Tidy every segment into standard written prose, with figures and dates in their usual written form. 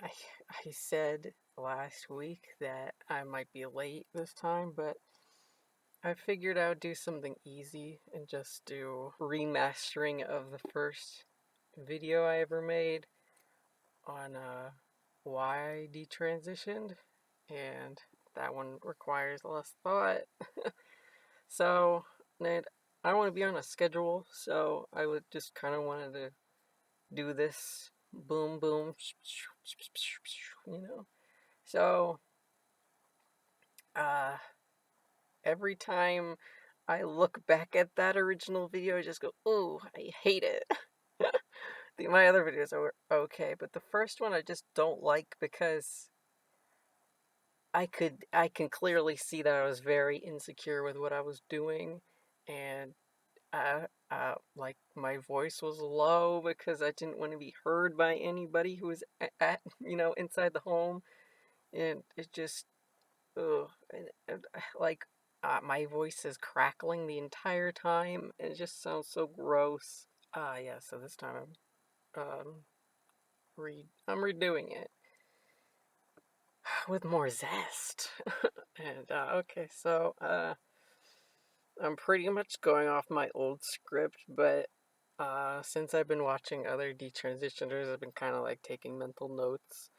I said last week that I might be late this time, but I figured I would do something easy and just do remastering of the first video I ever made on why I detransitioned, and that one requires less thought. So, Ned, I want to be on a schedule, so I would just kind of wanted to do this boom boom, you know. So, uh, every time I look back at that original video, I just go, "Ooh, I hate it." My other videos are okay, but the first one I just don't like because I can clearly see that I was very insecure with what I was doing, and like my voice was low because I didn't want to be heard by anybody who was at inside the home, and it just ugh, and, like my voice is crackling the entire time, and it just sounds so gross. Yeah. So this time I'm redoing it with more zest. And okay, so I'm pretty much going off my old script, but since I've been watching other detransitioners, I've been kind of like taking mental notes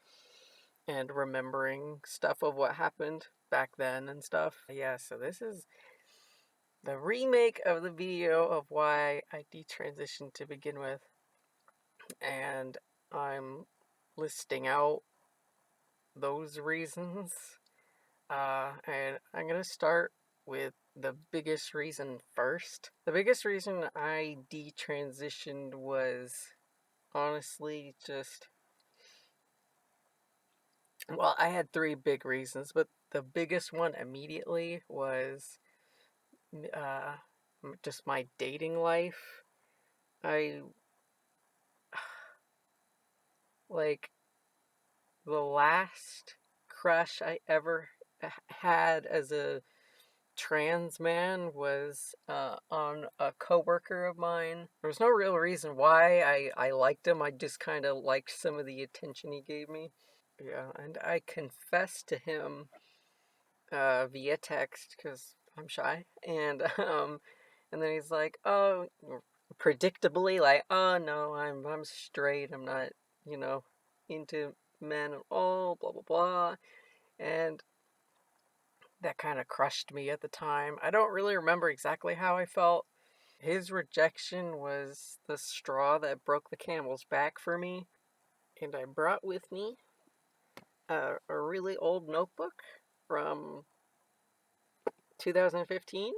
and remembering stuff of what happened back then and stuff. Yeah, so this is the remake of the video of why I detransitioned to begin with, and I'm listing out those reasons. And I'm gonna start with the biggest reason first. The biggest reason I detransitioned was honestly just, well, I had three big reasons, but the biggest one immediately was uh, just my dating life. I, like, the last crush I ever had as a trans man was on a coworker of mine. There was no real reason why I liked him. I just kind of liked some of the attention he gave me. Yeah, and I confessed to him via text because I'm shy, and then he's like, "Oh," predictably, like, "Oh no, I'm straight. I'm not, you know, into men at all." Blah blah blah, and that kind of crushed me at the time. I don't really remember exactly how I felt. His rejection was the straw that broke the camel's back for me, and I brought with me a really old notebook from 2015,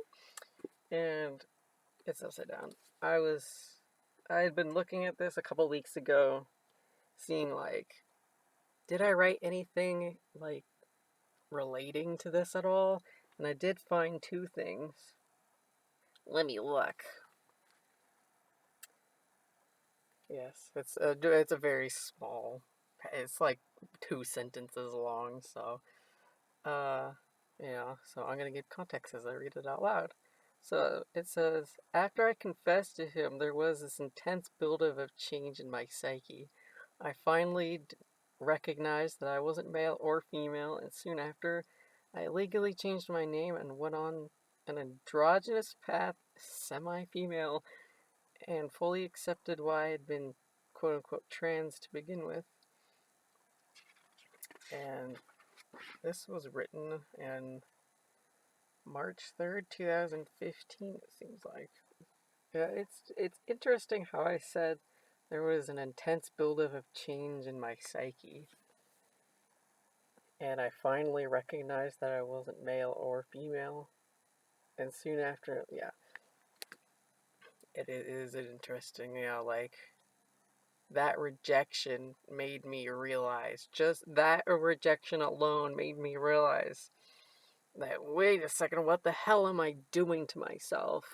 and it's upside down. I had been looking at this a couple weeks ago, seeing like, did I write anything like relating to this at all? And I did find two things. Let me look. Yes, it's a very small. It's like two sentences long, so uh yeah, so I'm gonna give context as I read it out loud. So it says, after I confessed to him, there was this intense buildup of change in my psyche. I finally recognized that I wasn't male or female, and soon after, I legally changed my name and went on an androgynous path, semi-female, and fully accepted why I had been quote unquote trans to begin with. And this was written in March 3rd, 2015, it seems like. Yeah, it's interesting how I said there was an intense buildup of change in my psyche. And I finally recognized that I wasn't male or female. And soon after, yeah, it is interesting, like, that rejection made me realize, just that rejection alone made me realize that, wait a second, what the hell am I doing to myself?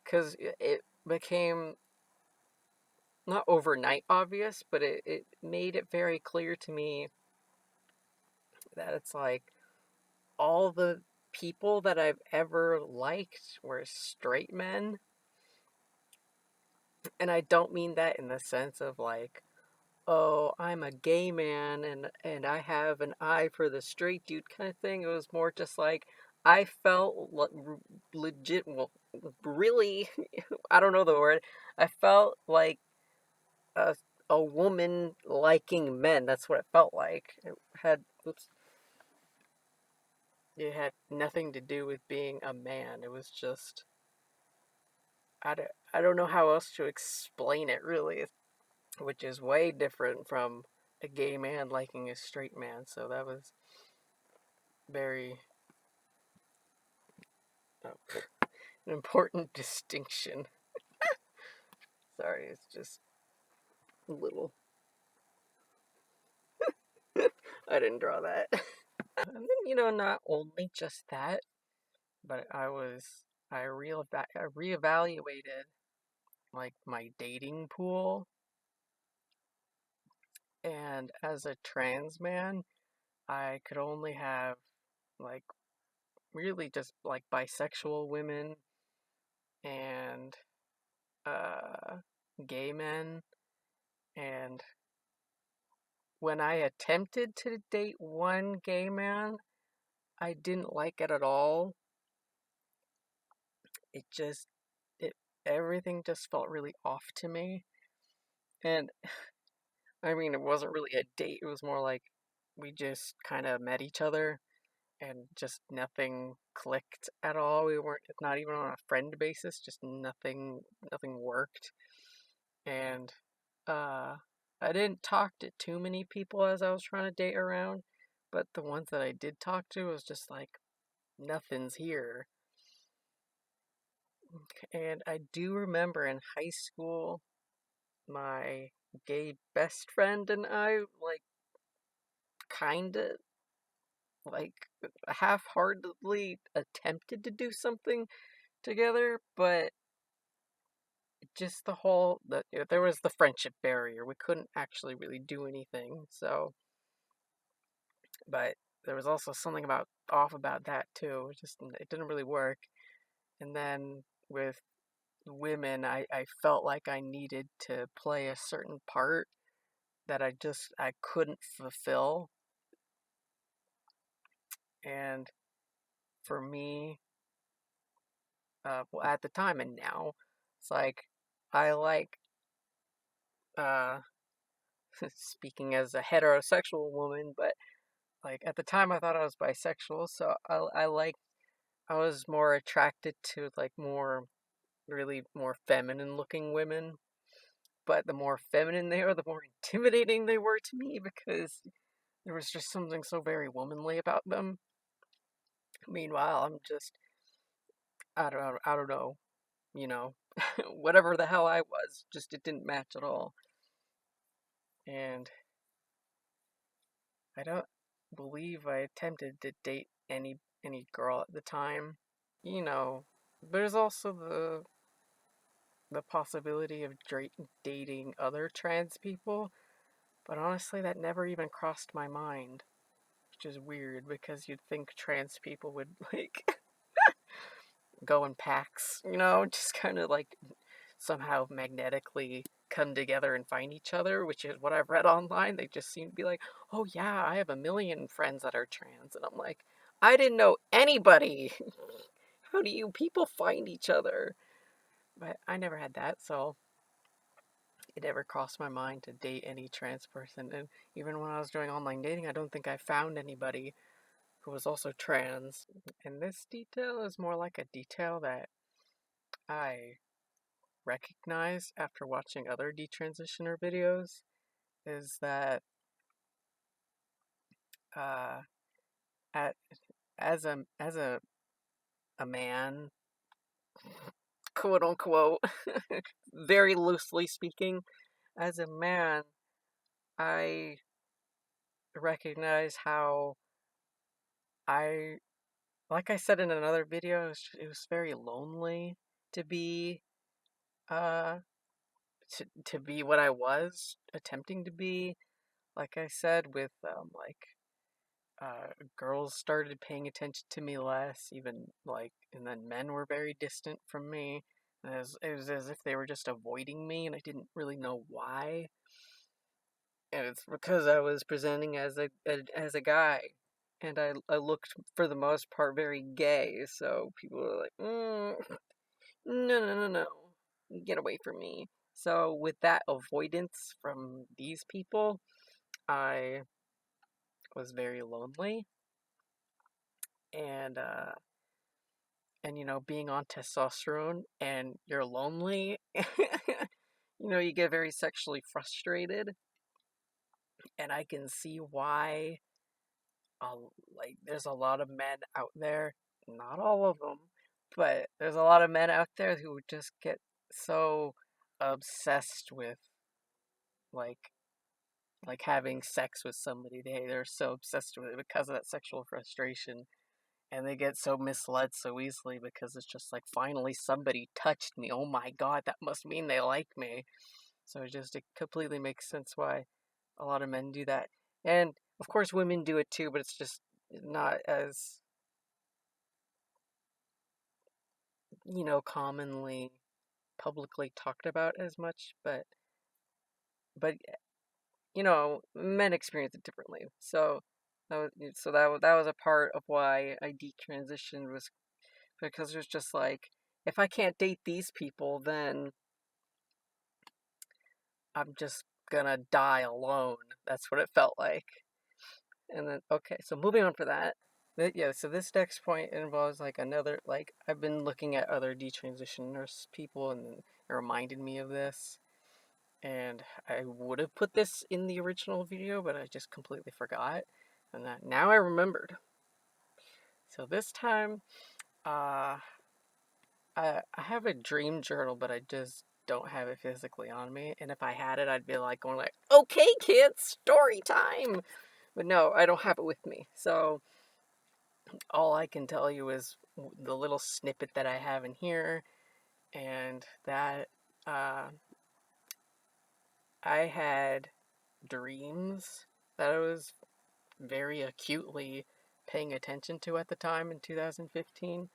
Because it became not overnight obvious, but it made it very clear to me that it's like all the people that I've ever liked were straight men. And I don't mean that in the sense of like, oh, I'm a gay man and I have an eye for the straight dude kind of thing. It was more just like I felt legit, well, really, I don't know the word. I felt like a a woman liking men. That's what it felt like. Oops, it had nothing to do with being a man. It was just I don't know how else to explain it really, which is way different from a gay man liking a straight man. So that was very an important distinction. Sorry, it's just a little. I didn't draw that. And then, not only just that, but I reevaluated like my dating pool, and as a trans man, I could only have like really just like bisexual women and uh gay men. And when I attempted to date one gay man, I didn't like it at all. It just it everything just felt really off to me. And I mean, it wasn't really a date. It was more like we just kind of met each other and just nothing clicked at all. We weren't not even on a friend basis, just nothing worked. And uh I didn't talk to too many people as I was trying to date around, but the ones that I did talk to was just like nothing's here. And I do remember in high school, my gay best friend and I, like, kinda, like, half-heartedly attempted to do something together, but just there was the friendship barrier. We couldn't actually really do anything, so, but there was also something off about that too. It didn't really work. And then with women, I felt like I needed to play a certain part that I couldn't fulfill. And for me, well, at the time and now, it's like I like uh speaking as a heterosexual woman, but like at the time I thought I was bisexual, so I was more attracted to like really more feminine looking women. But the more feminine they were, the more intimidating they were to me because there was just something so very womanly about them. Meanwhile, I'm just I don't know, you know, whatever the hell I was, just it didn't match at all. And I don't believe I attempted to date any girl at the time. You know, there's also the possibility of dating other trans people, but honestly, that never even crossed my mind, which is weird because you'd think trans people would like go in packs, just kind of like somehow magnetically come together and find each other, which is what I've read online. They just seem to be like, oh yeah, I have a million friends that are trans. And I'm like, I didn't know anybody. How do you people find each other? But I never had that, so it never crossed my mind to date any trans person. And even when I was doing online dating, I don't think I found anybody who was also trans. And this detail is more like a detail that I recognized after watching other detransitioner videos, is that uh, at, as a man, quote unquote, very loosely speaking, as a man, I recognize how I, like I said in another video, it was very lonely to be uh to be what I was attempting to be. Like I said, with girls started paying attention to me less, even like, and then men were very distant from me. And it was as if they were just avoiding me, and I didn't really know why. and it's because I was presenting as a guy, and I looked for the most part very gay. So people were like, no, no, no, no, get away from me. So with that avoidance from these people, I was very lonely, and being on testosterone and you're lonely, you get very sexually frustrated, and I can see why. Uh, like, there's a lot of men out there, not all of them, but there's a lot of men out there who just get so obsessed with like having sex with somebody. They're so obsessed with it because of that sexual frustration, and they get so misled so easily because it's just like, finally somebody touched me. Oh my god, that must mean they like me. So it completely makes sense why a lot of men do that. And of course women do it too, but it's just not as, commonly publicly talked about as much, but men experience it differently. So that was a part of why I detransitioned, was because it was just like, if I can't date these people, then I'm just gonna die alone. That's what it felt like. And then, okay, so moving on for that. Yeah, so this next point involves like another, like, I've been looking at other detransitioners people, and it reminded me of this. And I would have put this in the original video, but I just completely forgot. And that now I remembered. So this time, uh, I have a dream journal, but I just don't have it physically on me. And if I had it, I'd be like going like, "Okay, kids, story time." But no, I don't have it with me. So all I can tell you is the little snippet that I have in here, and that I had dreams that I was very acutely paying attention to at the time in 2015.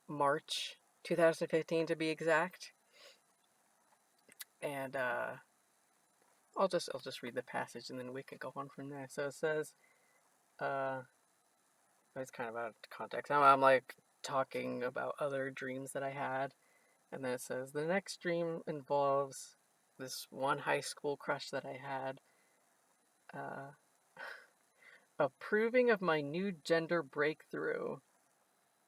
March 2015 to be exact. And I'll just read the passage and then we can go on from there. So it says, uh, it's kind of out of context. I'm like talking about other dreams that I had, and then it says the next dream involves this one high school crush that I had, uh, approving of my new gender breakthrough,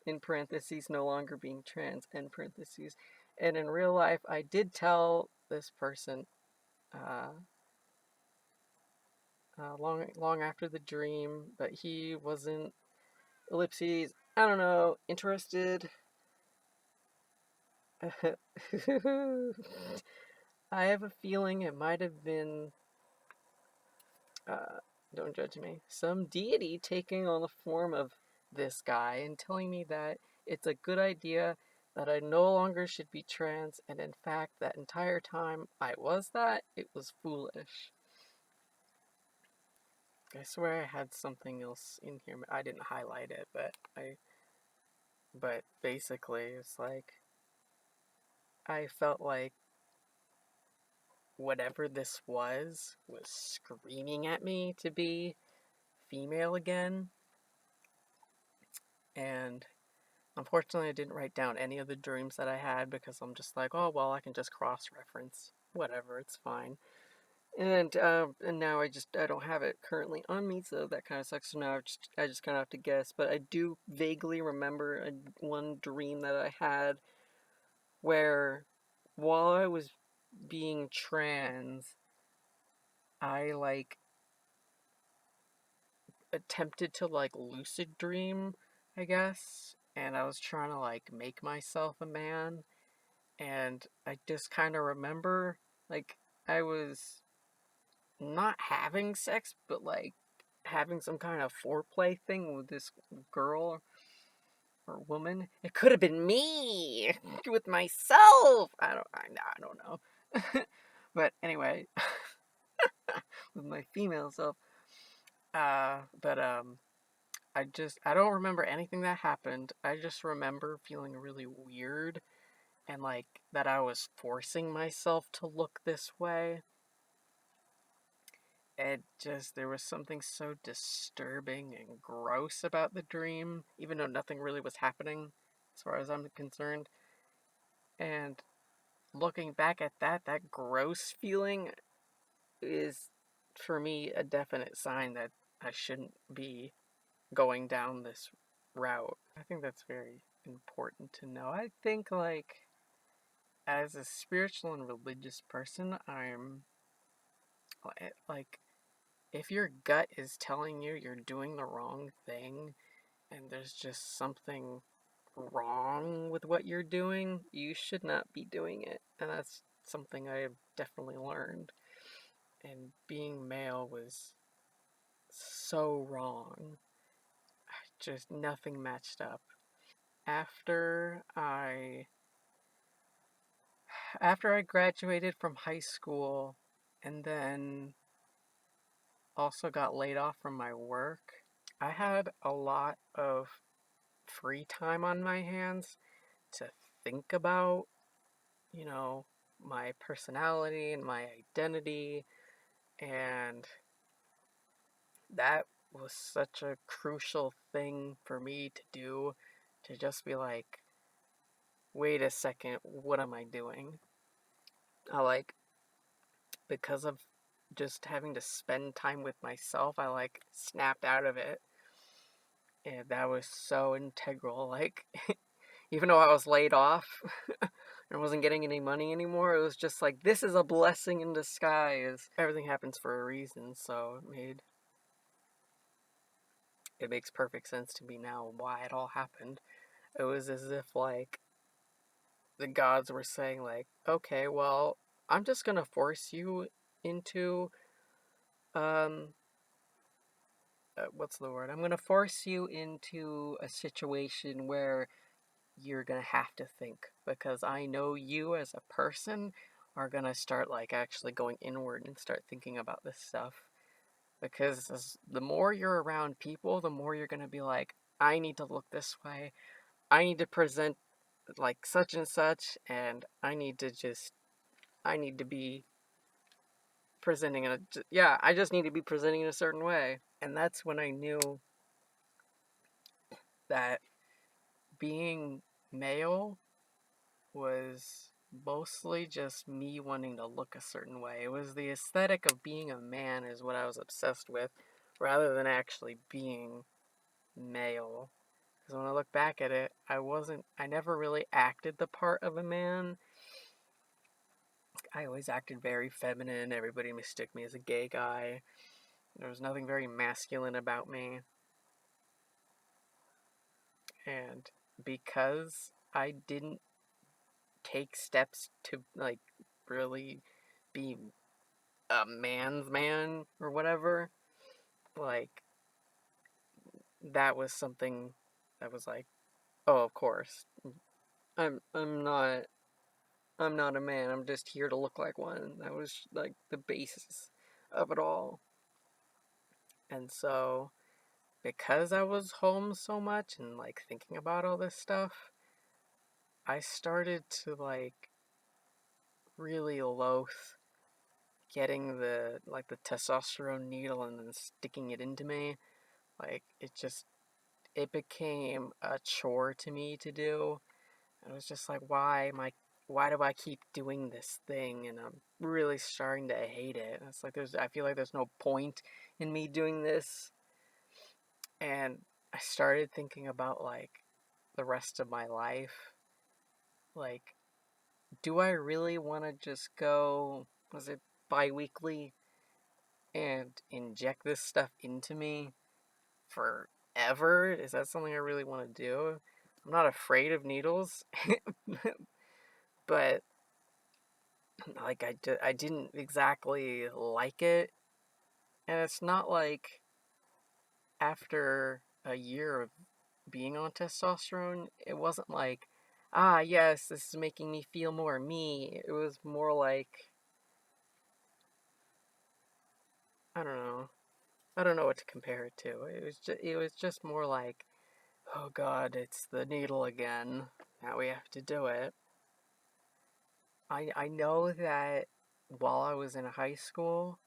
in parentheses, no longer being trans, end parentheses. And in real life, I did tell this person, uh, long after the dream, but he wasn't, ellipses, I don't know, interested. I have a feeling it might have been, uh, don't judge me, some deity taking on the form of this guy and telling me that it's a good idea, that I no longer should be trans, and in fact, that entire time I was that, it was foolish. I swear I had something else in here. I didn't highlight it, but basically, it's like, I felt like whatever this was screaming at me to be female again. And unfortunately, I didn't write down any of the dreams that I had because I'm just like, oh, well, I can just cross-reference. Whatever, it's fine. And now I don't have it currently on me, so that kind of sucks. So now I just kind of have to guess. But I do vaguely remember one dream that I had where, while I was being trans, I like attempted to like lucid dream, I guess, and I was trying to like make myself a man, and I just kind of remember like I was not having sex, but like having some kind of foreplay thing with this girl or woman. It could have been me with myself. I don't know. But anyway, with my female self. But I don't remember anything that happened. I just remember feeling really weird and like that I was forcing myself to look this way. It just, there was something so disturbing and gross about the dream, even though nothing really was happening as far as I'm concerned. And looking back at that, that gross feeling is, for me, a definite sign that I shouldn't be going down this route. I think that's very important to know. I think, like, as a spiritual and religious person, I'm like, if your gut is telling you you're doing the wrong thing and there's just something wrong with what you're doing, you should not be doing it. And that's something I have definitely learned. And being male was so wrong. Just nothing matched up. After I after I graduated from high school and then also got laid off from my work, I had a lot of free time on my hands to think about, you know, my personality and my identity, and that was such a crucial thing for me to do, to just be like, wait a second, what am I doing? I like, because of just having to spend time with myself, I like snapped out of it. And that was so integral. Like, even though I was laid off and wasn't getting any money anymore, it was just like, this is a blessing in disguise. Everything happens for a reason, so it makes perfect sense to me now why it all happened. It was as if, like, the gods were saying, like, okay, well, I'm just gonna force you into, um, what's the word? I'm gonna force you into a situation where you're gonna have to think, because I know you as a person are gonna start, like, actually going inward and start thinking about this stuff. Because the more you're around people, the more you're gonna be like, I need to look this way. I need to present like such and such, and I need to be presenting in a, yeah, I just need to be presenting in a certain way. And that's when I knew that being male was mostly just me wanting to look a certain way. It was the aesthetic of being a man is what I was obsessed with, rather than actually being male. Because when I look back at it, I never really acted the part of a man. I always acted very feminine. Everybody mistook me as a gay guy. There was nothing very masculine about me. And because I didn't take steps to, like, really be a man's man or whatever, like, that was something that was like, oh, of course. I'm not I'm not a man. I'm just here to look like one. That was like the basis of it all. And so, because I was home so much and like thinking about all this stuff, I started to like really loathe getting the testosterone needle and then sticking it into me. Like, it became a chore to me to do. I was just like, why do I keep doing this thing? And I'm really starting to hate it. It's like I feel like there's no point in me doing this. And I started thinking about like the rest of my life. Like, do I really want to just go, was it bi-weekly, and inject this stuff into me forever? Is that something I really want to do? I'm not afraid of needles, but like I didn't exactly like it. And it's not like after a year of being on testosterone, it wasn't like, ah, yes, this is making me feel more me. It was more like, I don't know. I don't know what to compare it to. It was just more like, oh God, it's the needle again. Now we have to do it. I know that while I was in high school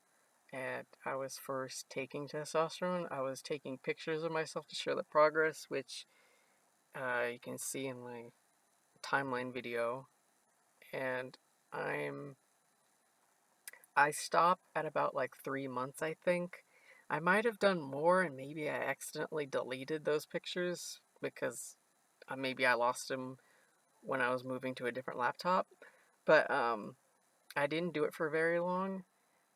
and I was first taking testosterone, I was taking pictures of myself to show the progress, which you can see in my timeline video. And I'm I stopped at about like 3 months, I think. I might have done more, and maybe I accidentally deleted those pictures because maybe I lost them when I was moving to a different laptop. But I didn't do it for very long,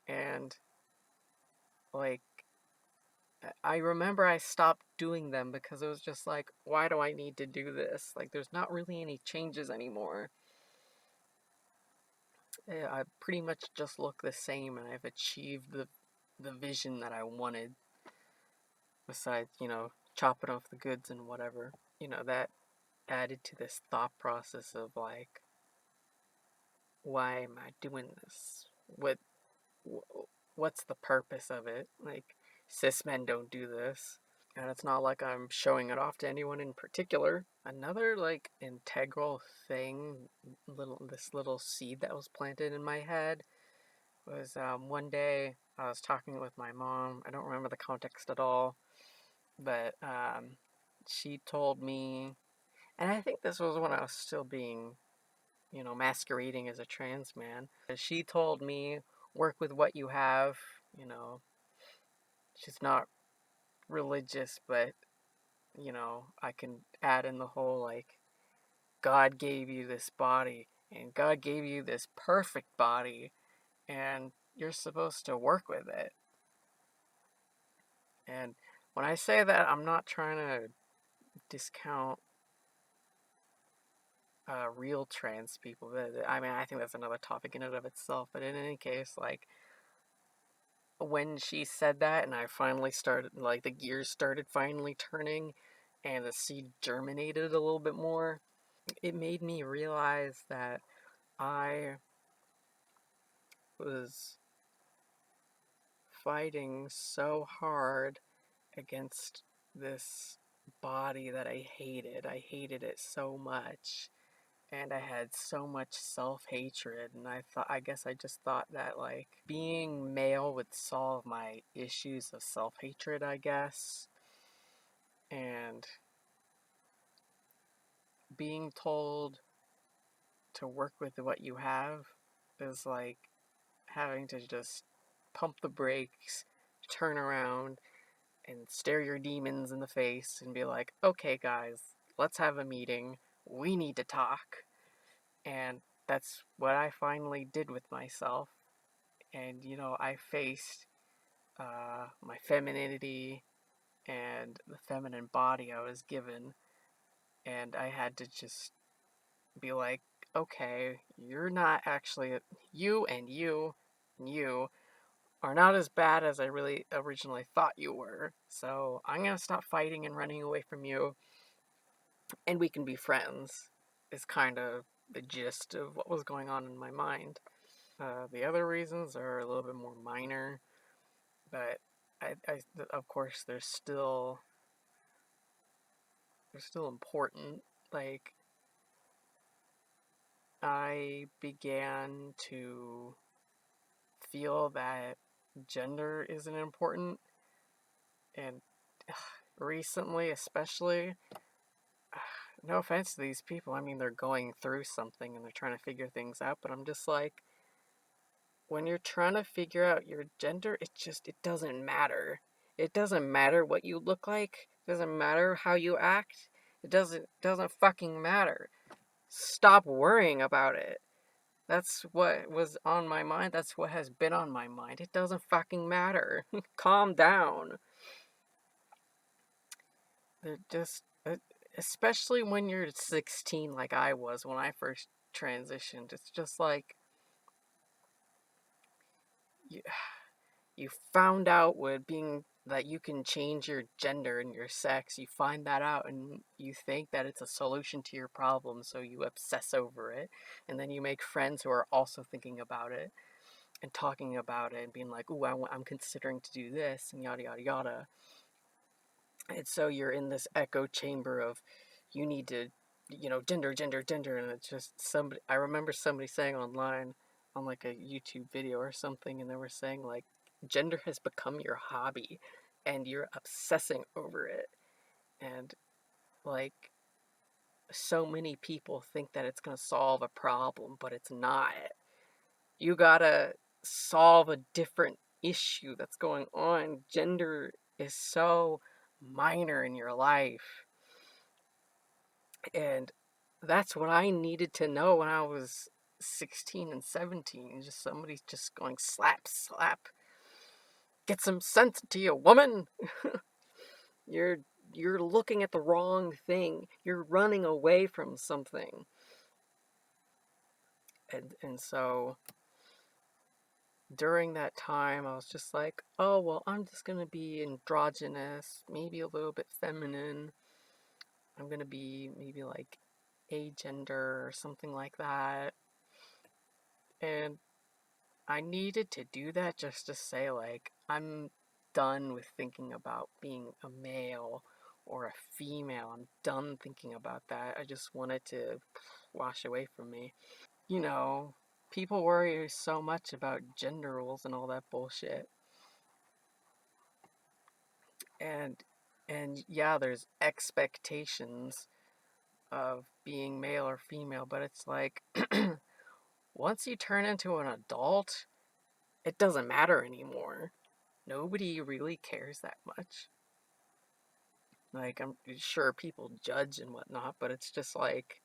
and like I remember I stopped doing them because it was just like, why do I need to do this? Like, there's not really any changes anymore. I pretty much just look the same, and I've achieved the vision that I wanted. Besides, chopping off the goods and whatever, that added to this thought process of like, why am I doing this? What's the purpose of it? Like, cis men don't do this. And it's not like I'm showing it off to anyone in particular. Another like integral thing, this little seed that was planted in my head was one day I was talking with my mom. I don't remember the context at all, but she told me, and I think this was when I was still being, masquerading as a trans man. She told me, work with what you have. She's not religious, but I can add in the whole like, God gave you this body, and God gave you this perfect body, and you're supposed to work with it. And when I say that, I'm not trying to discount real trans people. I mean, I think that's another topic in and of itself. But in any case, like, when she said that, and I finally started, like, the gears started finally turning, and the seed germinated a little bit more, it made me realize that I was fighting so hard against this body that I hated. I hated it so much. And I had so much self-hatred, and I guess I just thought that like being male would solve my issues of self-hatred, I guess. And being told to work with what you have is like having to just pump the brakes, turn around, and stare your demons in the face and be like, okay, guys, let's have a meeting. We need to talk. And that's what I finally did with myself. And, I faced my femininity and the feminine body I was given. And I had to just be like, okay, you're not actually, you are not as bad as I really originally thought you were. So I'm going to stop fighting and running away from you, and we can be friends, is kind of the gist of what was going on in my mind. The other reasons are a little bit more minor, but of course, they're still important. Like, I began to feel that gender isn't important, and recently, especially, no offense to these people, I mean, they're going through something and they're trying to figure things out, but I'm just like, when you're trying to figure out your gender, it doesn't matter. It doesn't matter what you look like. It doesn't matter how you act. It doesn't fucking matter. Stop worrying about it. That's what was on my mind. That's what has been on my mind. It doesn't fucking matter. Calm down. They're just, especially when you're 16 like I was when I first transitioned. It's just like, you, you found out with being that you can change your gender and your sex. You find that out and you think that it's a solution to your problem, so you obsess over it. And then you make friends who are also thinking about it and talking about it and being like, ooh, I'm considering to do this, and yada, yada, yada. And so you're in this echo chamber of, you need to gender, gender, gender, and it's just somebody. I remember somebody saying online on like a YouTube video or something, and they were saying like gender has become your hobby, and you're obsessing over it, and like so many people think that it's gonna solve a problem, but it's not. You gotta solve a different issue that's going on. Gender is so minor in your life. And that's what I needed to know when I was 16 and 17. Just somebody just going slap, slap. Get some sense to you, woman. You're you're looking at the wrong thing. You're running away from something. And so during that time I was just like, oh well, I'm just gonna be androgynous, maybe a little bit feminine. I'm gonna be maybe like agender or something like that. And I needed to do that just to say, like, I'm done with thinking about being a male or a female. I'm done thinking about that. I just wanted to wash away from me. People worry so much about gender roles and all that bullshit. And and yeah, there's expectations of being male or female, but it's like once you turn into an adult, it doesn't matter anymore. Nobody really cares that much. Like, I'm sure people judge and whatnot, but it's just like,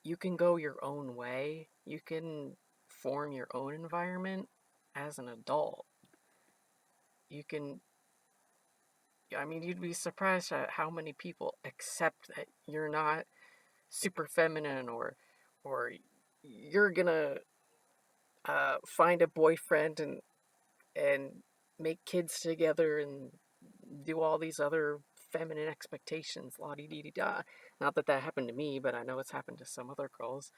you can go your own way. You can form your own environment as an adult. You can, I mean, you'd be surprised at how many people accept that you're not super feminine or you're gonna find a boyfriend and make kids together and do all these other feminine expectations, la di di da. Not that that happened to me, but I know it's happened to some other girls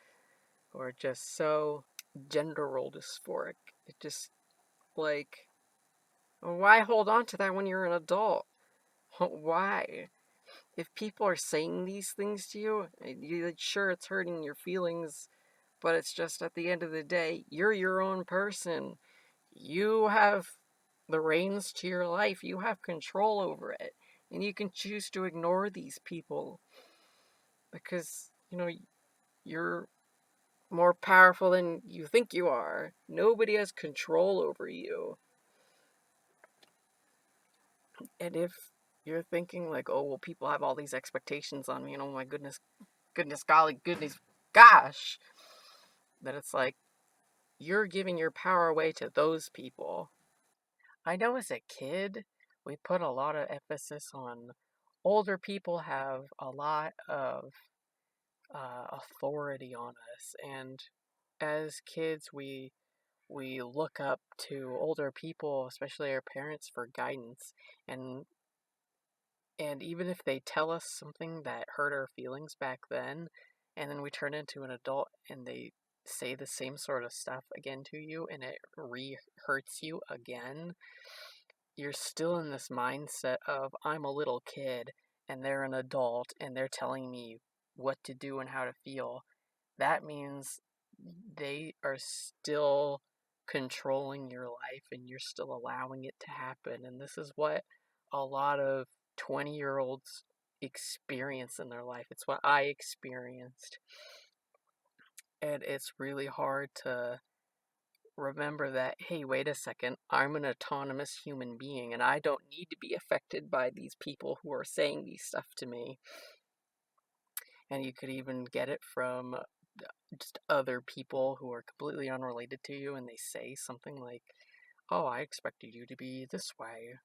who are just so gender role dysphoric. It just like, why hold on to that when you're an adult? Why? If people are saying these things to you, sure, it's hurting your feelings, but it's just at the end of the day, you're your own person. You have the reins to your life. You have control over it. And you can choose to ignore these people because, you're more powerful than you think you are. Nobody has control over you. And if you're thinking like, oh, well, people have all these expectations on me, and oh my goodness, goodness, golly, goodness, gosh, that it's like, you're giving your power away to those people. I know as a kid, we put a lot of emphasis on older people have a lot of authority on us, and as kids, we look up to older people, especially our parents, for guidance, and and even if they tell us something that hurt our feelings back then, and then we turn into an adult and they say the same sort of stuff again to you, and it re-hurts you again, you're still in this mindset of, I'm a little kid and they're an adult and they're telling me what to do and how to feel. That means they are still controlling your life and you're still allowing it to happen. And this is what a lot of 20-year-olds experience in their life. It's what I experienced. And it's really hard to remember that, hey, wait a second, I'm an autonomous human being and I don't need to be affected by these people who are saying these stuff to me. And you could even get it from just other people who are completely unrelated to you, and they say something like, oh, I expected you to be this way.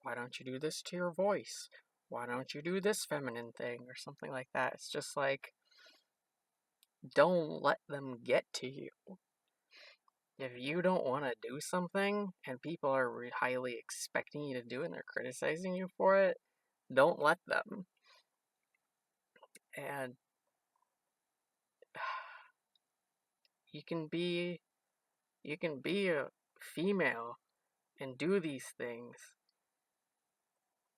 Why don't you do this to your voice? Why don't you do this feminine thing? Or something like that. It's just like, don't let them get to you. If you don't want to do something and people are highly expecting you to do it and they're criticizing you for it, don't let them. And you can be a female and do these things.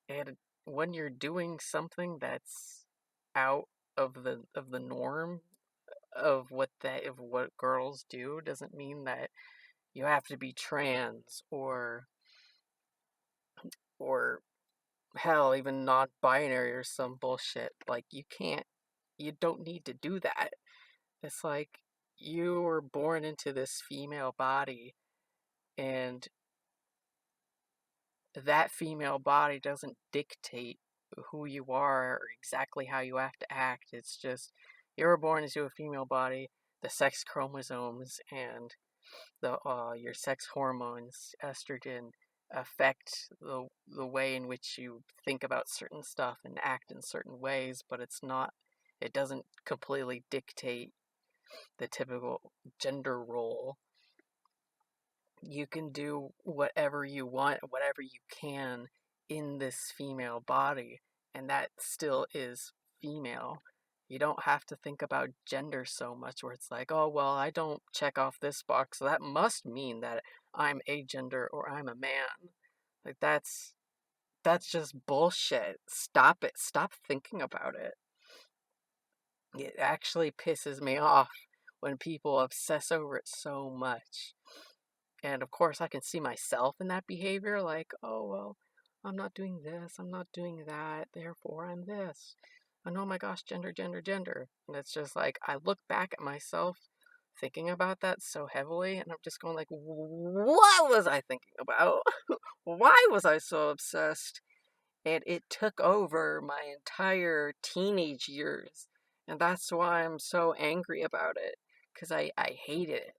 And when you're doing something that's out of the norm of what girls do, doesn't mean that you have to be trans or hell, even non-binary or some bullshit. Like, you don't need to do that. It's like you were born into this female body, and that female body doesn't dictate who you are or exactly how you have to act. It's just you were born into a female body, the sex chromosomes and the your sex hormones, estrogen, affect the way in which you think about certain stuff and act in certain ways, but it doesn't completely dictate the typical gender role. You can do whatever you want, whatever you can in this female body, and that still is female. You don't have to think about gender so much where it's like, oh, well, I don't check off this box, so that must mean that I'm agender or I'm a man. Like, that's just bullshit. Stop it. Stop thinking about it. It actually pisses me off when people obsess over it so much. And of course, I can see myself in that behavior, like, oh, well, I'm not doing this, I'm not doing that, therefore I'm this. And oh my gosh, gender, gender, gender. And it's just like, I look back at myself thinking about that so heavily, and I'm just going like, what was I thinking about? Why was I so obsessed? And it took over my entire teenage years. And that's why I'm so angry about it, because I hate it.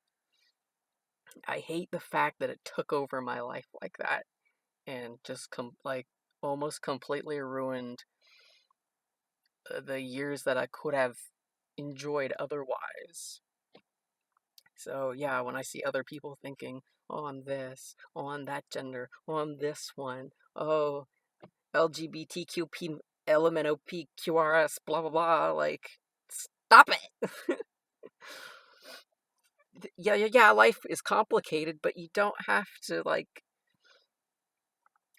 I hate the fact that it took over my life like that and just like almost completely ruined the years that I could have enjoyed otherwise. So yeah, when I see other people thinking, "Oh, I'm this. Oh, I'm that gender. Oh, I'm this one. Oh, LGBTQP LMNOPQRS blah blah blah," like, stop it. Yeah, life is complicated, but you don't have to like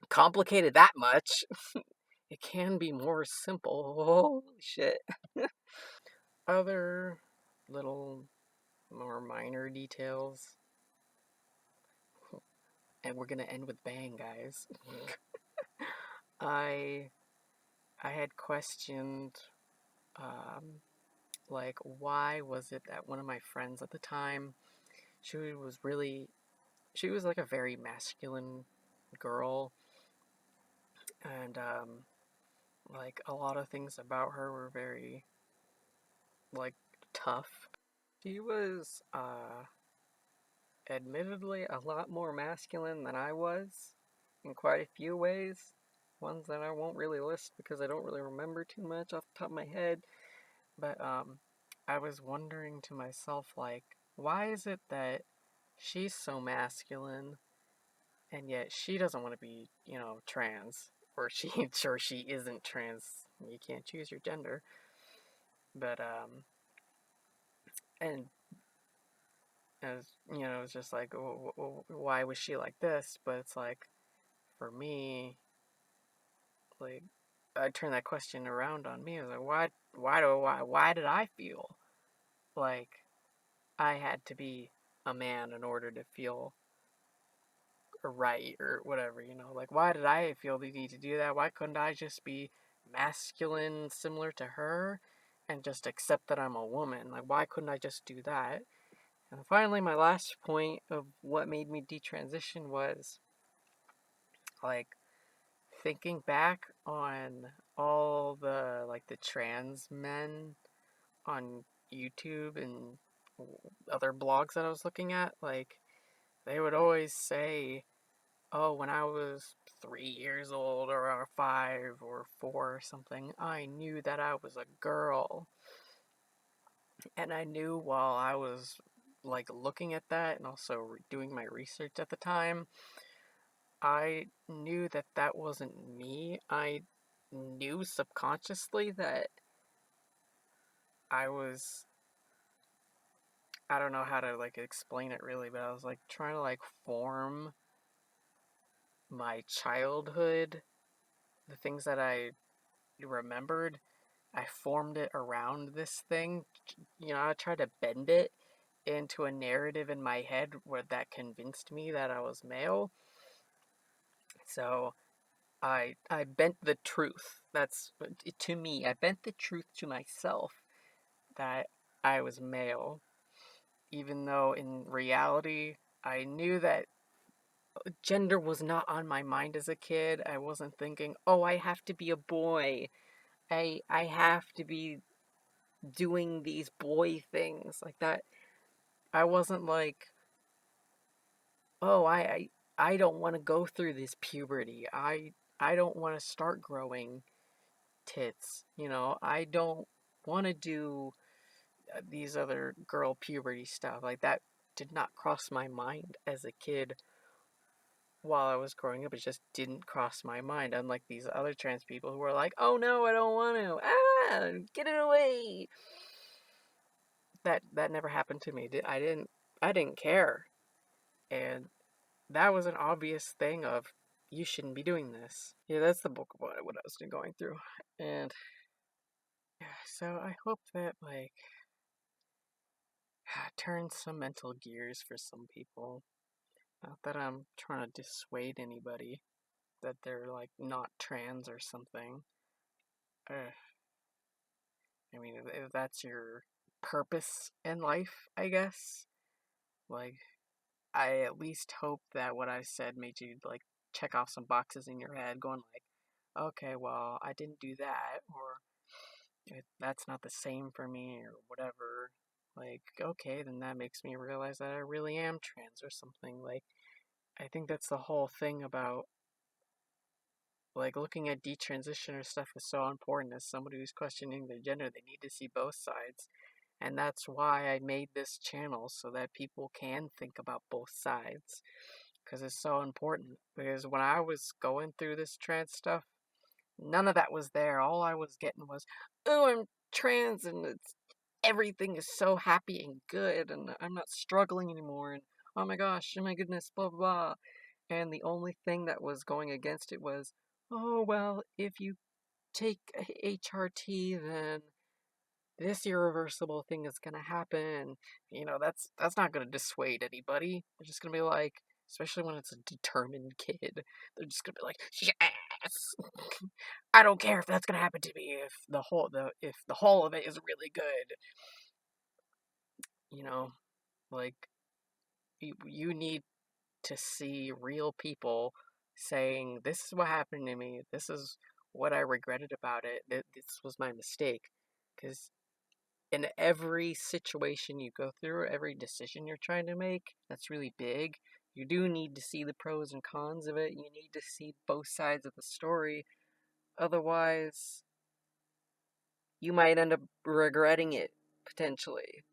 complicate it that much. It can be more simple. Holy shit. Other little more minor details, and we're gonna end with bang, guys. I I had questioned, um, like, why was it that one of my friends at the time, she was really, she was like a very masculine girl, and like a lot of things about her were very like tough. She was admittedly a lot more masculine than I was in quite a few ways. Ones that I won't really list because I don't really remember too much off the top of my head. But I was wondering to myself, like, why is it that she's so masculine and yet she doesn't want to be, trans? Or or she isn't trans. You can't choose your gender. But and as it's just like, why was she like this? But it's like, for me, like, I turn that question around on me. I was like, why did I feel like I had to be a man in order to feel right or whatever, like, why did I feel the need to do that? Why couldn't I just be masculine similar to her and just accept that I'm a woman? Like, why couldn't I just do that? And finally, my last point of what made me detransition was, like, thinking back on all the, like, the trans men on YouTube and other blogs that I was looking at, like, they would always say, oh, when I was 3 years old or 5 or 4 or something, I knew that I was a girl. And I knew while I was like looking at that and also doing my research at the time, I knew that that wasn't me. I knew subconsciously that I was, I don't know how to like explain it really, but I was like trying to like form my childhood the things that I remembered, I formed it around this thing. I tried to bend it into a narrative in my head where that convinced me that I was male. So I bent the truth. That's to me. I bent the truth to myself that I was male, even though in reality I knew that gender was not on my mind as a kid. I wasn't thinking, "Oh, I have to be a boy. I have to be doing these boy things like that." I wasn't like, "Oh, I don't want to go through this puberty. I don't want to start growing tits. I don't want to do these other girl puberty stuff." Like that did not cross my mind as a kid while I was growing up. It just didn't cross my mind. Unlike these other trans people who are like, "Oh no, I don't want to. Ah, get it away." That never happened to me. I didn't care. And that was an obvious thing of, you shouldn't be doing this. Yeah, that's the book of what I was going through. And yeah, so I hope that like turns some mental gears for some people. Not that I'm trying to dissuade anybody that they're like not trans or something. Uh, I mean, if that's your purpose in life, I guess. Like, I at least hope that what I said made you like check off some boxes in your head, going like, okay, well, I didn't do that, or that's not the same for me, or whatever. Like, okay, then that makes me realize that I really am trans or something. Like, I think that's the whole thing about like looking at detransitioner stuff is so important. As somebody who's questioning their gender, they need to see both sides. And that's why I made this channel, so that people can think about both sides. Because it's so important. Because when I was going through this trans stuff, none of that was there. All I was getting was, "Oh, I'm trans and everything is so happy and good and I'm not struggling anymore, and oh my gosh, oh my goodness, blah blah blah." And the only thing that was going against it was, "Oh, well, if you take HRT, then this irreversible thing is gonna happen." That's not gonna dissuade anybody. They're just gonna be like, especially when it's a determined kid, they're just gonna be like, "Yes, I don't care if that's gonna happen to me if the whole of it is really good." You know, like you need to see real people saying, "This is what happened to me. This is what I regretted about it. This was my mistake." Because in every situation you go through, every decision you're trying to make that's really big, you do need to see the pros and cons of it. You need to see both sides of the story. Otherwise, you might end up regretting it, potentially.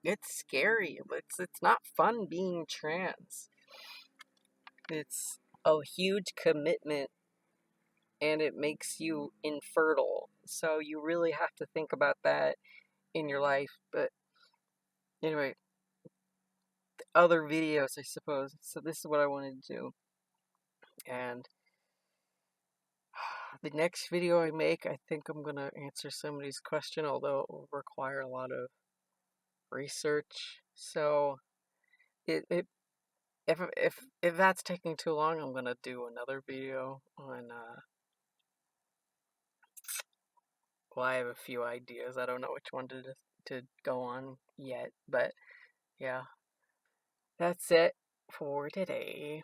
It's scary. It's not fun being trans. It's a huge commitment, and it makes you infertile. So you really have to think about that in your life. But anyway, other videos, I suppose. So this is what I wanted to do. And the next video I make, I think I'm going to answer somebody's question, although it will require a lot of research. So it if that's taking too long, I'm going to do another video on well, I have a few ideas. I don't know which one to go on yet, but yeah. That's it for today.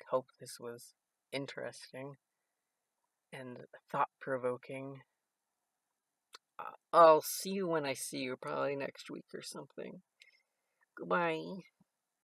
Hope this was interesting and thought-provoking. I'll see you when I see you, probably next week or something. Goodbye.